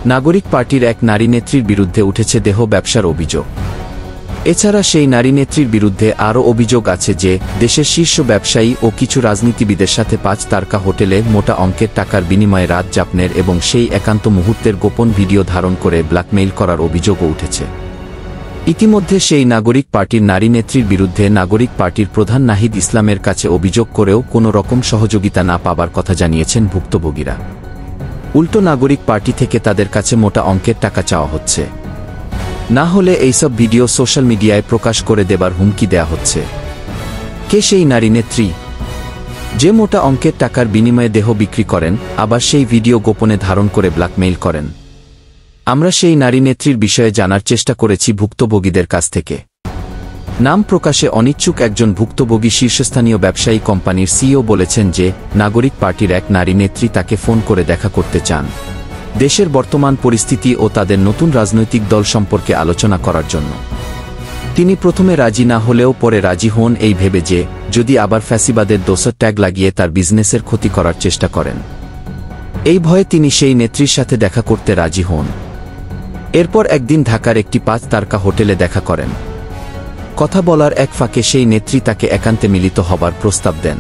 নাগরিক পার্টির এক নারী নেত্রীর বিরুদ্ধে উঠেছে দেহ ব্যবসার অভিযোগ। এছাড়া সেই নারী নেত্রীর বিরুদ্ধে আরও অভিযোগ আছে যে দেশের শীর্ষ ব্যবসায়ী ও কিছু রাজনীতিবিদের সাথে 5 তারকা হোটেলে মোটা অঙ্কের টাকার বিনিময়ে রাত যাপনের এবং সেই একান্ত মুহূর্তের গোপন ভিডিও ধারণ করে ব্ল্যাকমেইল করার অভিযোগও উঠেছে। ইতিমধ্যে সেই নাগরিক পার্টির নারী নেত্রীর বিরুদ্ধে নাগরিক পার্টির প্রধান নাহিদ ইসলামের কাছে অভিযোগ করেও কোনো রকম সহযোগিতা না পাবার কথা জানিয়েছেন ভুক্তভোগীরা। উল্টো নাগরিক পার্টি থেকে তাদের কাছে মোটা অঙ্কের টাকা চাওয়া হচ্ছে, না হলে এইসব ভিডিও সোশ্যাল মিডিয়ায় প্রকাশ করে দেবার হুমকি দেয়া হচ্ছে। কে সেই নারী নেত্রী যে মোটা অঙ্কের টাকার বিনিময়ে দেহ বিক্রি করেন, আবার সেই ভিডিও গোপনে ধারণ করে ব্ল্যাকমেইল করেন? আমরা সেই নারী নেত্রীর বিষয়ে জানার চেষ্টা করেছি ভুক্তভোগীদের কাছ থেকে। নাম প্রকাশে অনিচ্ছুক একজন ভুক্তভোগী শীর্ষস্থানীয় ব্যবসায়ী কোম্পানির সিইও বলেছেন যে নাগরিক পার্টির এক নারী নেত্রী তাকে ফোন করে দেখা করতে চান দেশের বর্তমান পরিস্থিতি ও তাদের নতুন রাজনৈতিক দল সম্পর্কে আলোচনা করার জন্য। তিনি প্রথমে রাজি না হলেও পরে রাজি হন এই ভেবে যে যদি আবার ফ্যাসিবাদের দোসর ট্যাগ লাগিয়ে তার বিজনেসের ক্ষতি করার চেষ্টা করেন, এই ভয়ে তিনি সেই নেত্রীর সাথে দেখা করতে রাজি হন। এরপর একদিন ঢাকার একটি 5 তারকা হোটেলে দেখা করেন। কথা বলার এক ফাঁকে সেই নেত্রী তাকে একান্তে মিলিত হবার প্রস্তাব দেন।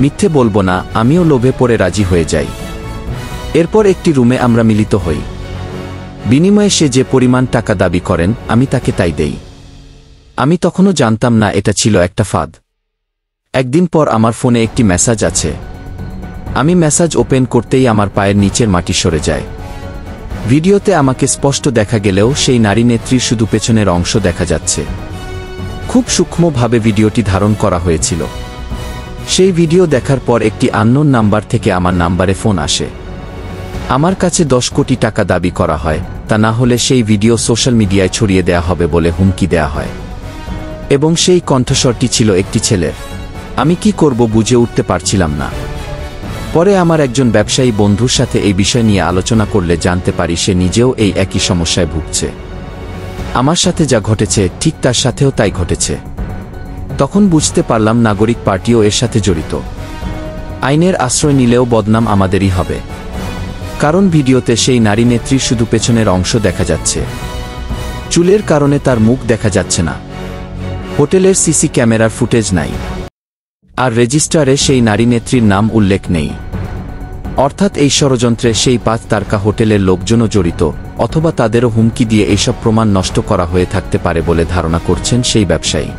মিথ্যে বলবো না, আমিও লোভে পড়ে রাজি হয়ে যাই। এরপর একটি রুমে আমরা মিলিত হই। বিনিময়ে সে যে পরিমাণ টাকা দাবি করেন আমি তাকে তাই দেই। আমি তখনও জানতাম না এটা ছিল একটা ফাঁদ। একদিন পর আমার ফোনে একটি মেসেজ আছে। আমি মেসেজ ওপেন করতেই আমার পায়ের নিচের মাটি সরে যায়। ভিডিওতে আমাকে স্পষ্ট দেখা গেলেও সেই নারী নেত্রীর শুধু পেছনের অংশ দেখা যাচ্ছে। খুব সূক্ষ্মভাবে ভিডিওটি ধারণ করা হয়েছিল। সেই ভিডিও দেখার পর একটি আননোন নাম্বার থেকে আমার নাম্বারে ফোন আসে। আমার কাছে 10 কোটি টাকা দাবি করা হয়, তা না হলে সেই ভিডিও সোশ্যাল মিডিয়ায় ছড়িয়ে দেয়া হবে বলে হুমকি দেয়া হয়। এবং সেই কণ্ঠস্বরটি ছিল একটি ছেলের। আমি কি করব বুঝে উঠতে পারছিলাম না। পরে আমার একজন ব্যবসায়ী বন্ধুর সাথে এই বিষয় নিয়ে আলোচনা করলে জানতে পারি সে নিজেও এই একই সমস্যায় ভুগছে। আমার সাথে যা ঘটেছে ঠিক তার সাথেও তাই ঘটেছে। তখন বুঝতে পারলাম নাগরিক পার্টিও এর সাথে জড়িত। আইনের আশ্রয় নিলেও বদনাম আমাদেরই হবে, কারণ ভিডিওতে সেই নারী নেত্রীর শুধু পেছনের অংশ দেখা যাচ্ছে। চুলের কারণে তার মুখ দেখা যাচ্ছে না। হোটেলের সিসি ক্যামেরার ফুটেজ নাই, আর রেজিস্টারে সেই নারী নেত্রীর নাম উল্লেখ নেই। অর্থাৎ এই ষড়যন্ত্রে সেই 5 তারকা হোটেলের লোকজনও জড়িত, অথবা তাদেরও হুমকি দিয়ে এইসব প্রমাণ নষ্ট করা হয়ে থাকতে পারে বলে ধারণা করছেন সেই ব্যবসায়ী।